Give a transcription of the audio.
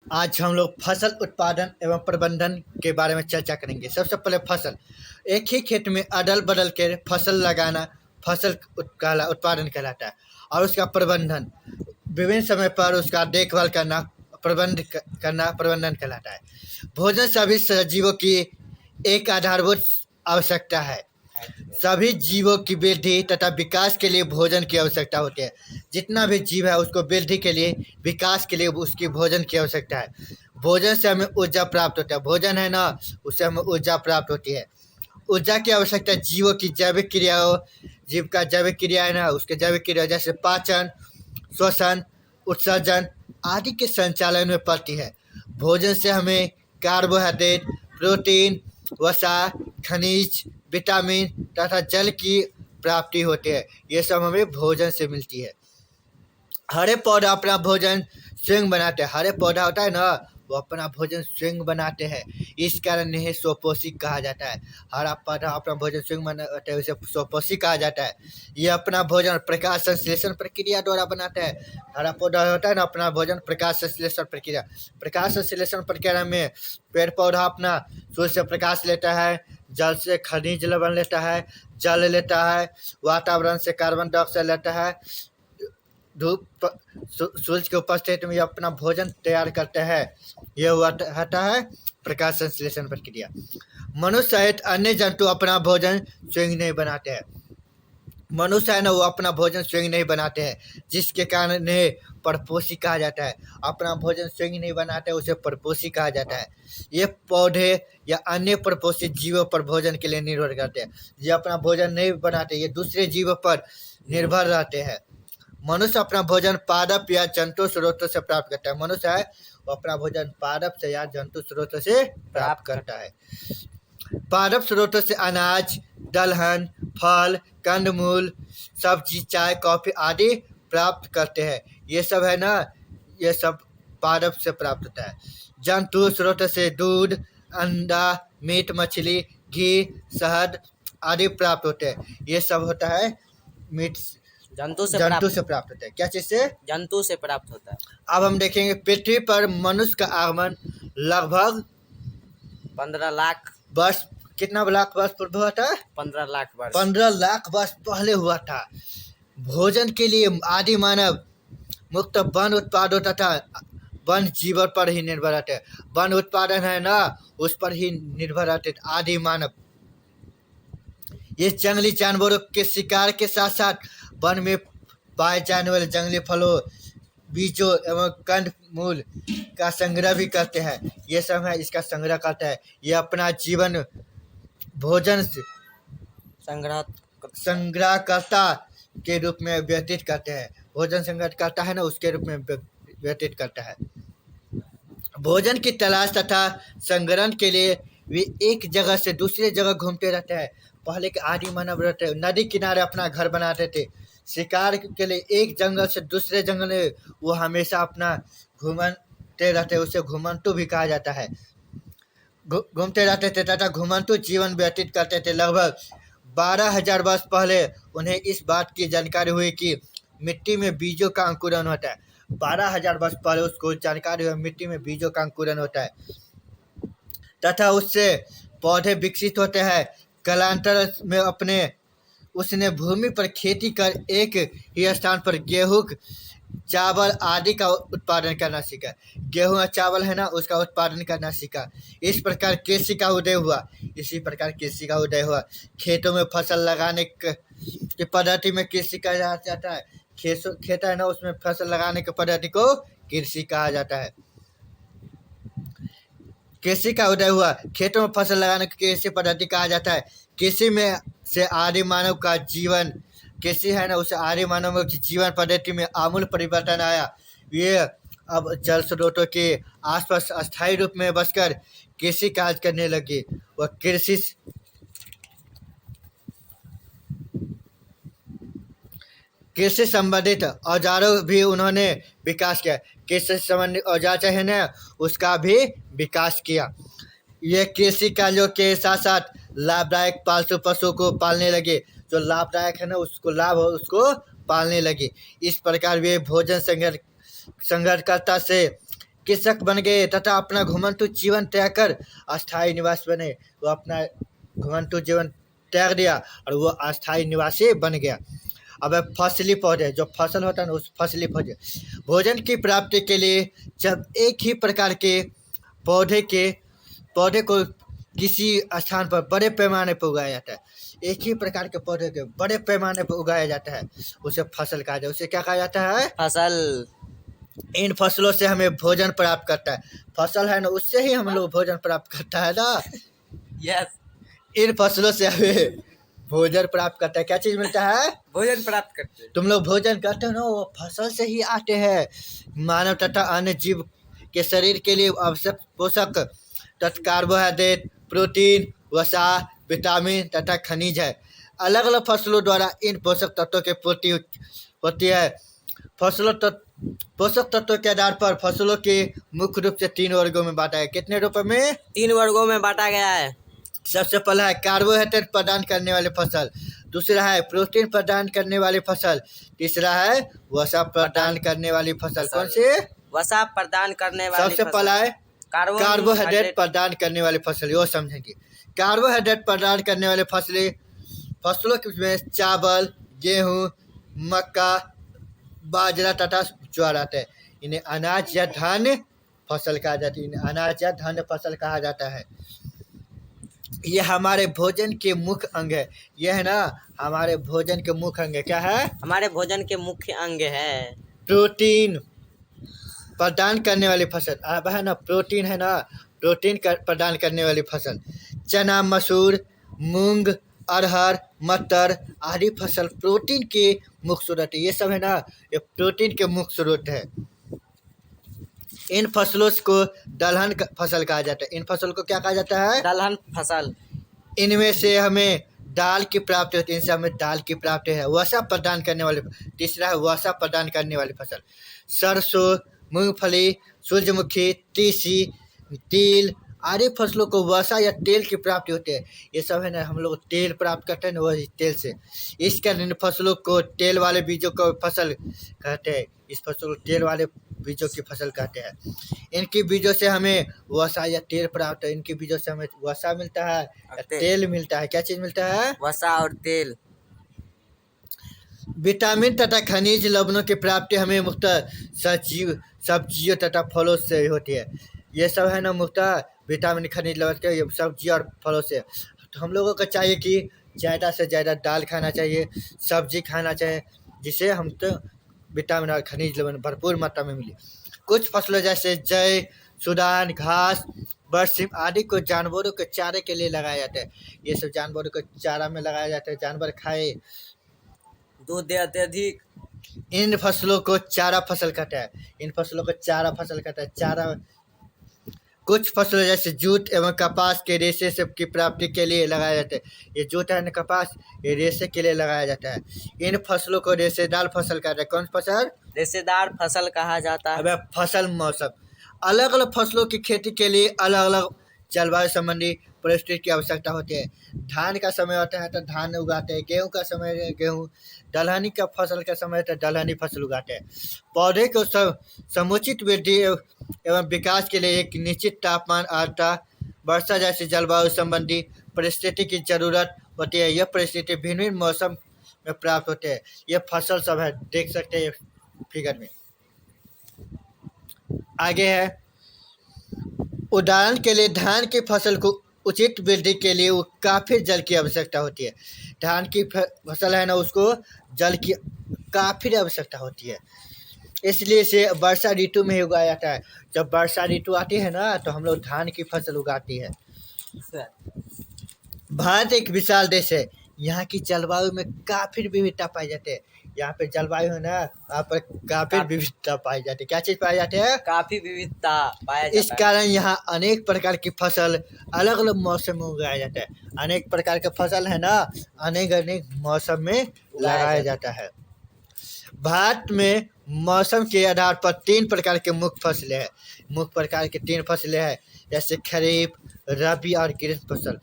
आज हम लोग फसल उत्पादन एवं प्रबंधन के बारे में चर्चा करेंगे। सबसे पहले फसल, एक ही खेत में अदल बदल के फसल लगाना उत्पादन कहलाता है। और उसका प्रबंधन, विभिन्न समय पर उसका देखभाल करना करना प्रबंधन कहलाता है। भोजन सभी सजीवों की एक आधारभूत आवश्यकता है। सभी जीवों की वृद्धि तथा विकास के लिए भोजन की आवश्यकता होती है। जितना भी जीव है उसको वृद्धि के लिए, विकास के लिए उसकी भोजन की आवश्यकता है। भोजन से हमें ऊर्जा प्राप्त होता है। भोजन है ना, उससे हमें ऊर्जा प्राप्त होती है। ऊर्जा की आवश्यकता जीवों की जैविक क्रियाओं, जीव का जैविक क्रिया है ना, उसके जैविक क्रिया जैसे पाचन, श्वसन, उत्सर्जन आदि के संचालन में पड़ती है। भोजन से हमें कार्बोहाइड्रेट, प्रोटीन, वसा, खनिज, विटामिन तथा जल की प्राप्ति होती है। ये सब हमें भोजन से मिलती है। हरे पौधा अपना भोजन स्वयं बनाते हैं। हरे पौधा होता है ना, वो अपना भोजन स्वयं बनाते हैं। इस कारण इन्हें स्वपोषी कहा जाता है। हरा पौधा अपना भोजन स्वयं बनाते हैं, उसे स्वपोषी कहा जाता है। ये अपना भोजन प्रकाश संश्लेषण प्रक्रिया द्वारा बनाता है। हरा पौधा होता है ना, अपना भोजन प्रकाश संश्लेषण प्रक्रिया में पेड़ पौधा अपना सूर्य से प्रकाश लेता है, जल से खनिज लवण लेता है, जल लेता है, वातावरण से कार्बन डाइऑक्साइड लेता है, धूप सूरज के उपस्थिति में अपना भोजन तैयार करते हैं। यह होता है प्रकाश संश्लेषण प्रक्रिया। मनुष्य सहित अन्य जंतु अपना भोजन स्वयं नहीं बनाते हैं। मनुष्य है ना, वो अपना भोजन स्वयं नहीं बनाते हैं, जिसके कारण इन्हें परपोषी कहा जाता है। अपना भोजन स्वयं नहीं बनाते, उसे परपोषी कहा जाता है। ये पौधे या अन्य परपोषी जीवों पर भोजन के लिए निर्भर करते हैं। ये अपना भोजन नहीं बनाते, ये दूसरे जीवों पर निर्भर रहते हैं। मनुष्य अपना भोजन पादप या जंतु स्रोतों से प्राप्त करता है। मनुष्य है वो अपना भोजन पादप से या जंतु स्रोतों से प्राप्त करता है। पादप स्रोतों से अनाज, दलहन, फल, कंदमूल, सब्जी, चाय, कॉफी आदि प्राप्त करते हैं। ये सब है ना, ये सब पादप से प्राप्त होता है। जंतु स्रोत से दूध, अंडा, मीट, मछली, घी, शहद आदि प्राप्त होते हैं। ये सब होता है मीट जंतु से प्राप्त होता है। क्या चीज से? जंतु से प्राप्त होता है। अब हम देखेंगे पृथ्वी पर मनुष्य का आगमन लगभग 15 लाख वर्ष, कितना लाख वर्ष पूर्व हुआ था? 15 लाख वर्ष 15 लाख वर्ष पहले हुआ था। भोजन के लिए आदि मानव मुक्त वन उत्पादों तथा वन जीवन पर ही निर्भर रहते हैं। वन उत्पादन है ना, उस पर ही निर्भर रहते थे आदि मानव। ये जंगली जानवरों के शिकार के साथ साथ वन में पाए जाने वाले जंगली फलों, बीजों एवं कंद मूल का संग्रह भी करते हैं। ये सब है इसका संग्रह करता है। ये अपना जीवन भोजन संग्रहकर्ता के रूप में व्यतीत करते हैं। भोजन संग्रहकर्ता है ना, उसके रूप में व्यतीत करता है। भोजन की तलाश तथा संग्रहण के लिए वे एक जगह से दूसरी जगह घूमते रहते हैं। पहले के आदि मानव रहते नदी किनारे अपना घर बनाते थे। शिकार के लिए एक जंगल से दूसरे जंगल में वो हमेशा अपना घूमते रहते, उसे घुमंतु भी कहा जाता है। घूमते रहते थे तथा घुमंतु जीवन व्यतीत करते थे। लगभग 12,000 वर्ष पहले उन्हें इस बात की जानकारी हुई कि मिट्टी में बीजों का अंकुरन होता है। 12,000 वर्ष पहले उसको जानकारी हुई मिट्टी में बीजों का अंकुरन होता है तथा उससे पौधे विकसित होते हैं। कालांतर में उसने भूमि पर खेती कर एक ही स्थान पर गेहूं, चावल आदि का उत्पादन करना सीखा। गेहूं और चावल है ना, उसका उत्पादन करना सीखा। इस प्रकार कृषि का उदय हुआ। इसी प्रकार कृषि का उदय हुआ। खेतों में फसल लगाने की पद्धति में कृषि कहा जाता है। खेत है ना, उसमें फसल लगाने की पद्धति को कृषि कहा जाता है। कृषि का उदय हुआ। खेतों में फसल लगाने की कृषि पद्धति कहा जाता है। कृषि में से आदि मानव का जीवन, कृषि है ना, उसे आदि मानव की जीवन पद्धति में आमूल परिवर्तन आया। ये अब जल स्रोतों के आसपास अस्थायी रूप में बसकर कृषि कार्य करने लगे। वह कृषि संबंधित औजारों भी उन्होंने विकास किया। कृषि संबंधित औजार चाहे ना, उसका भी विकास किया। ये कृषि कार्यों के साथ साथ लाभदायक पालतू पशु को पालने लगे। जो लाभदायक है ना, उसको पालने लगे। इस प्रकार वे भोजन संग्रहकर्ता से कृषक बन गए तथा अपना घुमंतु जीवन त्याग कर अस्थायी निवास बने। वो अपना घुमंतु जीवन त्याग दिया और वो अस्थायी निवासी बन गया। अब फसली पौधे, जो फसल होता है ना, उस फसली पौधे भोजन की प्राप्ति के लिए जब एक ही प्रकार के पौधे को किसी स्थान पर बड़े पैमाने पर उगाया जाता है, एक ही प्रकार के पौधे के बड़े पैमाने पर उगाया जाता है, उसे फसल कहा जाता है। उसे क्या कहा जाता है? फसल। इन फसलों से हमें भोजन प्राप्त करता है। फसल है ना, उससे ही हम लोग भोजन प्राप्त करता है ना। यस, इन फसलों से हमें भोजन प्राप्त करता है। क्या चीज मिलता है? भोजन प्राप्त करते हैं। तुम लोग भोजन करते हो ना, वो फसल से ही आते हैं। मानव तथा अन्य जीव के शरीर के लिए आवश्यक पोषक तथा कार्बोहाइड्रेट, प्रोटीन, वसा, विटामिन तथा खनिज है। अलग अलग फसलों द्वारा इन पोषक तत्वों की पूर्ति होती है। पोषक तत्वों के आधार पर फसलों के मुख्य रूप से 3 वर्गों में बांटा है। कितने रूपों में? 3 वर्गों में बांटा गया है। सबसे पहला है कार्बोहाइड्रेट प्रदान करने वाले फसल, दूसरा है प्रोटीन प्रदान करने वाली फसल, तीसरा है वसा प्रदान करने वाली फसल। कौन से? वसा प्रदान करने वाली सबसे पहला है कार्बोहाइड्रेट प्रदान करने वाली फसल, ये समझेंगे। कार्बोहाइड्रेट प्रदान करने वाले फसलों में चावल, गेहूं, मक्का, बाजरा तथा ज्वार आते हैं। इन्हें अनाज या धान्य फसल कहा जाता है। इन्हें अनाज या धान्य फसल कहा जाता है। ये हमारे भोजन के मुख्य अंग है। यह है ना हमारे भोजन के मुख्य अंग है। क्या है? हमारे भोजन के मुख्य अंग है। प्रोटीन प्रदान करने वाली फसल। अब है ना, प्रोटीन है ना, प्रदान करने वाली फसल। चना, मसूर, मूंग, अरहर, मटर आदि फसल प्रोटीन के मुख्य स्रोत है। ये सब है ना, ये प्रोटीन के मुख्य स्रोत है। इन फसलों को दलहन फसल कहा जाता है। इन फसलों को क्या कहा जाता है? दलहन फसल। इनमें से हमें दाल की प्राप्ति होती है। इनसे हमें दाल की प्राप्ति है। वसा प्रदान करने वाली, तीसरा है वसा प्रदान करने वाली फसल। सरसों, मूंगफली, सूरजमुखी, तीसी, तिल आदि फसलों को वसा या तेल की प्राप्ति होती है। ये सब है ना, हम लोग तेल प्राप्त करते हैं ना, वही तेल से। इस कारण इन फसलों को तेल वाले बीजों को फसल कहते हैं। इस फसल को तेल वाले बीजों की फसल कहते हैं। इनकी बीजों से हमें वसा या तेल प्राप्त है। इनकी बीजों से हमें वसा मिलता है या तेल मिलता है। क्या चीज मिलता है? वसा और तेल। विटामिन तथा खनिज लवणों की प्राप्ति हमें मुख्यतः सब्जियों तथा फलों से होती है। ये सब है ना, मुख्यतः विटामिन, खनिज लवण के ये सब्जी और फलों से। तो हम लोगों को चाहिए कि ज़्यादा से ज़्यादा दाल खाना चाहिए, सब्जी खाना चाहिए, जिससे हम तो विटामिन और खनिज लवण भरपूर मात्रा में मिले। कुछ फसलों जैसे जय, सुदान, घास, बरसिम आदि को जानवरों के चारे के लिए लगाया जाता है। ये सब जानवरों के चारा में लगाया जाता है, जानवर खाए, दूध दे अत्यधिक। इन फसलों को चारा फसल कहता है। इन फसलों को चारा फसल कहता है। चारा कुछ फसलों जैसे जूट एवं कपास के रेशे से की प्राप्ति के लिए लगाया जाता है। ये जूट है ना, कपास, ये रेशे के लिए लगाया जाता है। इन फसलों को रेशेदार फसल कहते हैं। कौन फसल? रेशेदार फसल कहा जाता है। अब फसल मौसम, अलग अलग फसलों की खेती के लिए अलग अलग जलवायु संबंधी परिस्थिति की आवश्यकता होती है। धान का समय होता है तो धान उगाते हैं, गेहूं का समय है गेहूं, दलहनी का फसल का समय है तो दलहनी फसल उगाते हैं। पौधे को समुचित वृद्धि एवं विकास के लिए एक निश्चित तापमान, आर्द्रता, वर्षा जैसी जलवायु संबंधी परिस्थिति की जरूरत होती है। यह परिस्थिति भिन्न भिन्न मौसम में प्राप्त होते हैं। यह फसल सब है, देख सकते हैं फिगर में। आगे है, उदाहरण के लिए धान की फसल को उचित वृद्धि के लिए वो काफ़ी जल की आवश्यकता होती है। धान की फसल है ना, उसको जल की काफ़ी आवश्यकता होती है, इसलिए इसे वर्षा ऋतु में ही उगाया जाता है। जब वर्षा ऋतु आती है ना, तो हम लोग धान की फसल उगाती है। भारत एक विशाल देश है। यहाँ की जलवायु में काफ़ी विविधता पाई जाती है। यहाँ पे जलवायु है ना, यहाँ पर काफ़ी विविधता पाई जाती है। क्या चीज़ पाई जाती है? काफी विविधता पाया जाता है। इस कारण यहाँ अनेक प्रकार की फसल अलग अलग मौसम में उगाया जाता है। अनेक प्रकार के फसल है ना, अनेक अनेक मौसम में लगाया जाता है। भारत में मौसम के आधार पर 3 प्रकार के मुख्य फसलें हैं। मुख्य प्रकार के 3 फसलें हैं, जैसे खरीफ, रबी और ग्रीष्म फसल।